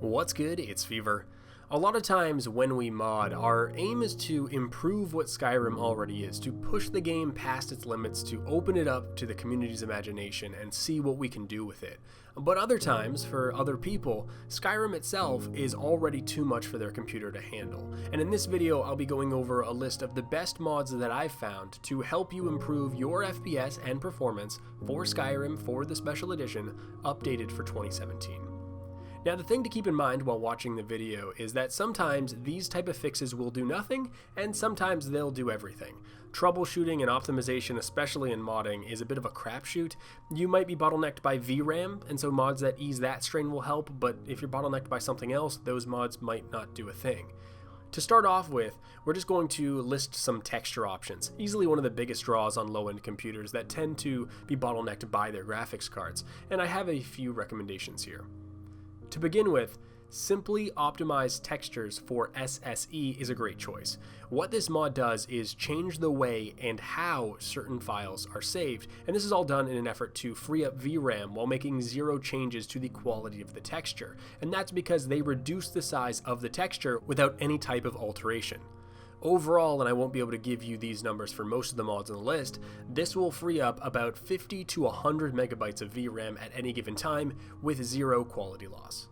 What's good? It's Fevir. A lot of times when we mod, our aim is to improve what Skyrim already is, to push the game past its limits, to open it up to the community's imagination and see what we can do with it. But other times, for other people, Skyrim itself is already too much for their computer to handle. And in this video, I'll be going over a list of the best mods that I've found to help you improve your FPS and performance for Skyrim for the Special Edition, updated for 2017. Now, the thing to keep in mind while watching the video is that sometimes these type of fixes will do nothing, and sometimes they'll do everything. Troubleshooting and optimization, especially in modding, is a bit of a crapshoot. You might be bottlenecked by VRAM, and so mods that ease that strain will help, but if you're bottlenecked by something else, those mods might not do a thing. To start off with, we're just going to list some texture options, easily one of the biggest draws on low-end computers that tend to be bottlenecked by their graphics cards, and I have a few recommendations here. To begin with, simply optimize textures for SSE is a great choice. What this mod does is change the way and how certain files are saved, and this is all done in an effort to free up VRAM while making zero changes to the quality of the texture, and that's because they reduce the size of the texture without any type of alteration. Overall, and I won't be able to give you these numbers for most of the mods on the list, this will free up about 50 to 100 megabytes of VRAM at any given time with zero quality loss.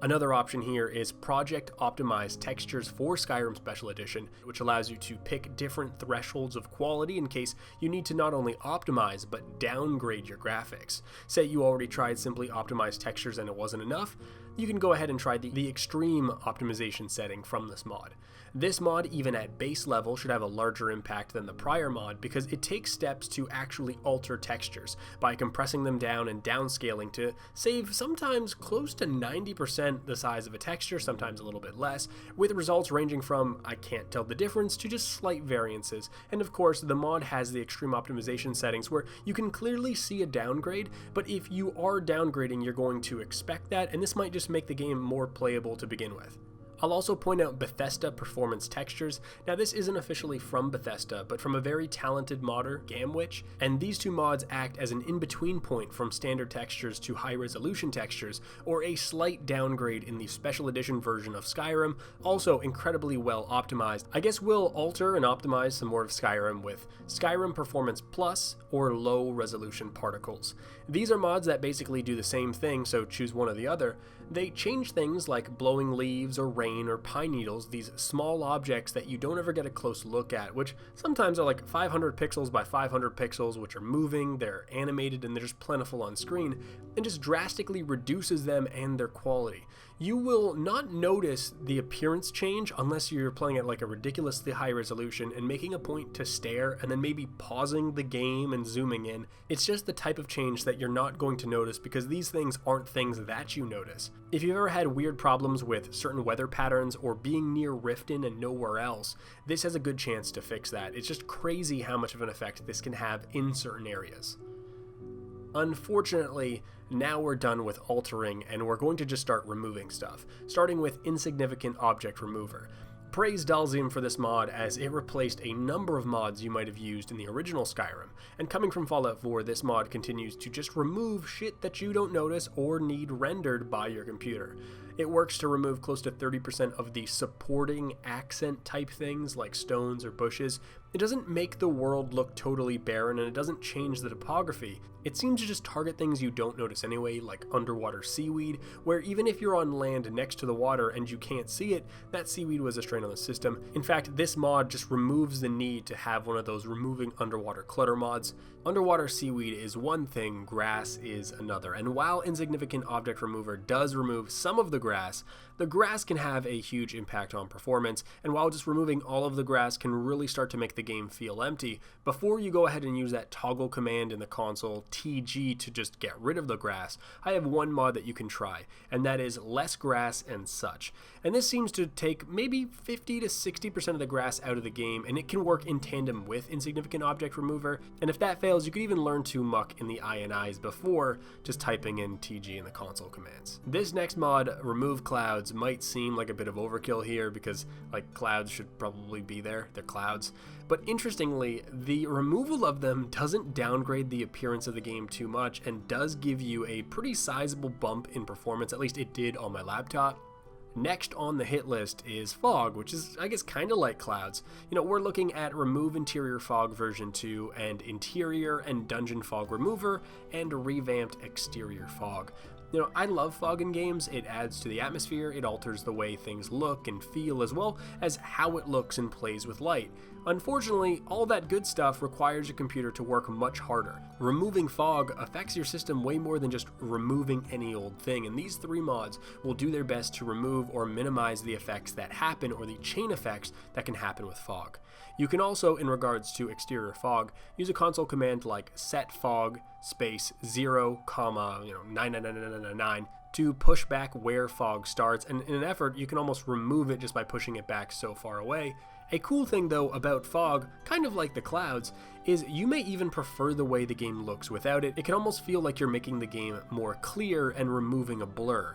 Another option here is Project Optimized Textures for Skyrim Special Edition, which allows you to pick different thresholds of quality in case you need to not only optimize but downgrade your graphics. Say you already tried simply optimized textures and it wasn't enough, you can go ahead and try the extreme optimization setting from this mod. This mod, even at base level, should have a larger impact than the prior mod because it takes steps to actually alter textures by compressing them down and downscaling to save sometimes close to 90% the size of a texture, sometimes a little bit less, with results ranging from I can't tell the difference to just slight variances. And of course, the mod has the extreme optimization settings where you can clearly see a downgrade, but if you are downgrading, you're going to expect that, and this might just make the game more playable to begin with. I'll also point out Bethesda Performance Textures. Now, this isn't officially from Bethesda, but from a very talented modder, Gamwitch, and these two mods act as an in-between point from standard textures to high-resolution textures, or a slight downgrade in the Special Edition version of Skyrim, also incredibly well optimized. I guess we'll alter and optimize some more of Skyrim with Skyrim Performance Plus or Low-Resolution Particles. These are mods that basically do the same thing, so choose one or the other. They change things like blowing leaves or rain or pine needles, these small objects that you don't ever get a close look at, which sometimes are like 500 pixels by 500 pixels, which are moving, they're animated, and they're just plentiful on screen, and just drastically reduces them and their quality. You will not notice the appearance change unless you're playing at like a ridiculously high resolution and making a point to stare and then maybe pausing the game and zooming in. It's just the type of change that you're not going to notice because these things aren't things that you notice. If you've ever had weird problems with certain weather patterns or being near Riften and nowhere else, this has a good chance to fix that. It's just crazy how much of an effect this can have in certain areas. Unfortunately, now we're done with altering and we're going to just start removing stuff, starting with Insignificant Object Remover. Praise Dalzium for this mod as it replaced a number of mods you might have used in the original Skyrim, and coming from Fallout 4, this mod continues to just remove shit that you don't notice or need rendered by your computer. It works to remove close to 30% of the supporting accent type things like stones or bushes. It doesn't make the world look totally barren and it doesn't change the topography. It seems to just target things you don't notice anyway, like underwater seaweed, where even if you're on land next to the water and you can't see it, that seaweed was a strain on the system. In fact, this mod just removes the need to have one of those removing underwater clutter mods. Underwater seaweed is one thing, grass is another, and while Insignificant Object Remover does remove some of the grass can have a huge impact on performance, and while just removing all of the grass can really start to make the game feel empty, before you go ahead and use that toggle command in the console, TG, to just get rid of the grass, I have one mod that you can try, and that is Less Grass and Such. And this seems to take maybe 50 to 60% of the grass out of the game, and it can work in tandem with Insignificant Object Remover, and if that fails, you could even learn to muck in the INIs before just typing in TG in the console commands. This next mod remove clouds might seem like a bit of overkill here because like clouds should probably be there, they're clouds. But interestingly, the removal of them doesn't downgrade the appearance of the game too much and does give you a pretty sizable bump in performance, at least it did on my laptop. Next on the hit list is fog, which is, I guess, kind of like clouds. You know, we're looking at remove interior fog version 2 and interior and dungeon fog remover and revamped exterior fog. You know, I love fog in games. It adds to the atmosphere, it alters the way things look and feel, as well as how it looks and plays with light. Unfortunately, all that good stuff requires your computer to work much harder. Removing fog affects your system way more than just removing any old thing, and these 3 mods will do their best to remove or minimize the effects that happen or the chain effects that can happen with fog. You can also, in regards to exterior fog, use a console command like set fog space 0, 99999 to push back where fog starts, and in an effort you can almost remove it just by pushing it back so far away. A cool thing though about fog, kind of like the clouds, is you may even prefer the way the game looks without it. It can almost feel like you're making the game more clear and removing a blur,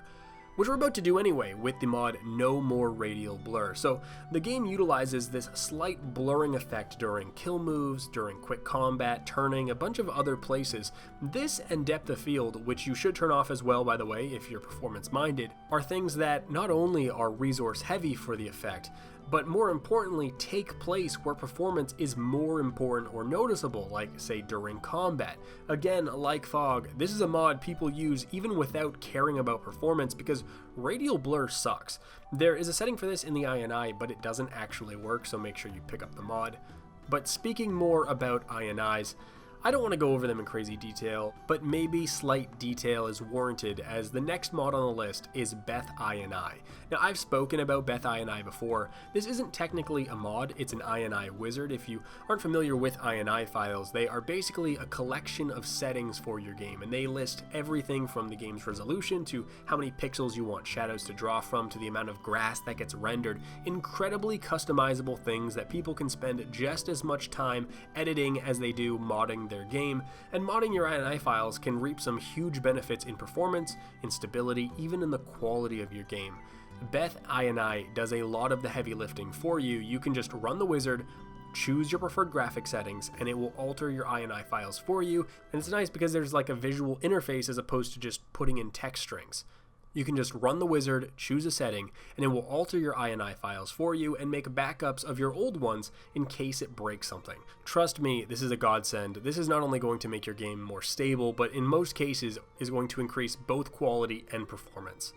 which we're about to do anyway with the mod No More Radial Blur. So the game utilizes this slight blurring effect during kill moves, during quick combat, turning, a bunch of other places. This and depth of field, which you should turn off as well by the way if you're performance minded, are things that not only are resource heavy for the effect, but more importantly take place where performance is more important or noticeable, like say during combat. Again, like fog, this is a mod people use even without caring about performance because radial blur sucks. There is a setting for this in the INI, but it doesn't actually work, so make sure you pick up the mod. But speaking more about INIs, I don't want to go over them in crazy detail, but maybe slight detail is warranted as the next mod on the list is Beth INI. Now I've spoken about Beth INI before. This isn't technically a mod, it's an INI wizard. If you aren't familiar with INI files, they are basically a collection of settings for your game, and they list everything from the game's resolution to how many pixels you want shadows to draw from to the amount of grass that gets rendered. Incredibly customizable things that people can spend just as much time editing as they do modding their game, and modding your INI files can reap some huge benefits in performance, in stability, even in the quality of your game. Beth INI does a lot of the heavy lifting for you. You can just run the wizard, choose your preferred graphic settings, and it will alter your INI files for you, and it's nice because there's like a visual interface as opposed to just putting in text strings. You can just run the wizard, choose a setting, and it will alter your INI files for you and make backups of your old ones in case it breaks something. Trust me, this is a godsend. This is not only going to make your game more stable, but in most cases is going to increase both quality and performance.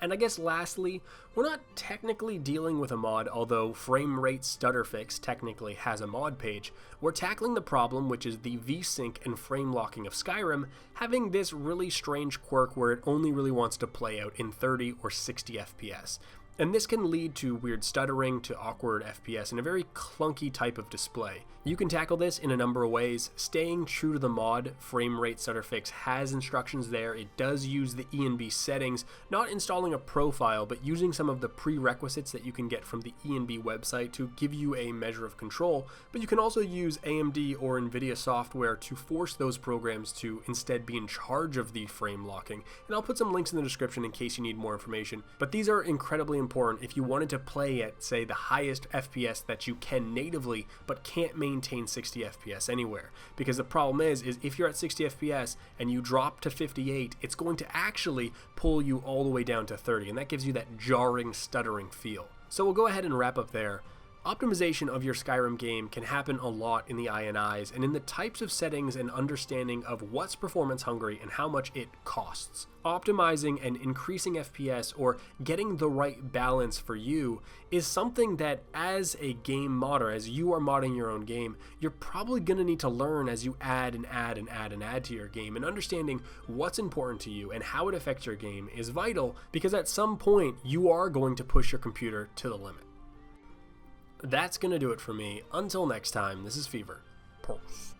And I guess lastly, we're not technically dealing with a mod, although Frame Rate Stutter Fix technically has a mod page. We're tackling the problem, which is the VSync and frame locking of Skyrim having this really strange quirk where it only really wants to play out in 30 or 60 FPS. And this can lead to weird stuttering, to awkward FPS, and a very clunky type of display. You can tackle this in a number of ways. Staying true to the mod, Frame Rate Stutter Fix has instructions there. It does use the ENB settings, not installing a profile, but using some of the prerequisites that you can get from the ENB website to give you a measure of control. But you can also use AMD or NVIDIA software to force those programs to instead be in charge of the frame locking. And I'll put some links in the description in case you need more information. But these are incredibly important if you wanted to play at, say, the highest FPS that you can natively, but can't maintain 60 FPS anywhere. Because the problem is if you're at 60 FPS and you drop to 58, it's going to actually pull you all the way down to 30, and that gives you that jarring, stuttering feel. So we'll go ahead and wrap up there. Optimization of your Skyrim game can happen a lot in the INIs and in the types of settings and understanding of what's performance hungry and how much it costs. Optimizing and increasing FPS or getting the right balance for you is something that as a game modder, as you are modding your own game, you're probably going to need to learn as you add and add and add and add to your game, and understanding what's important to you and how it affects your game is vital, because at some point you are going to push your computer to the limit. That's going to do it for me. Until next time, this is Fevir. Peace.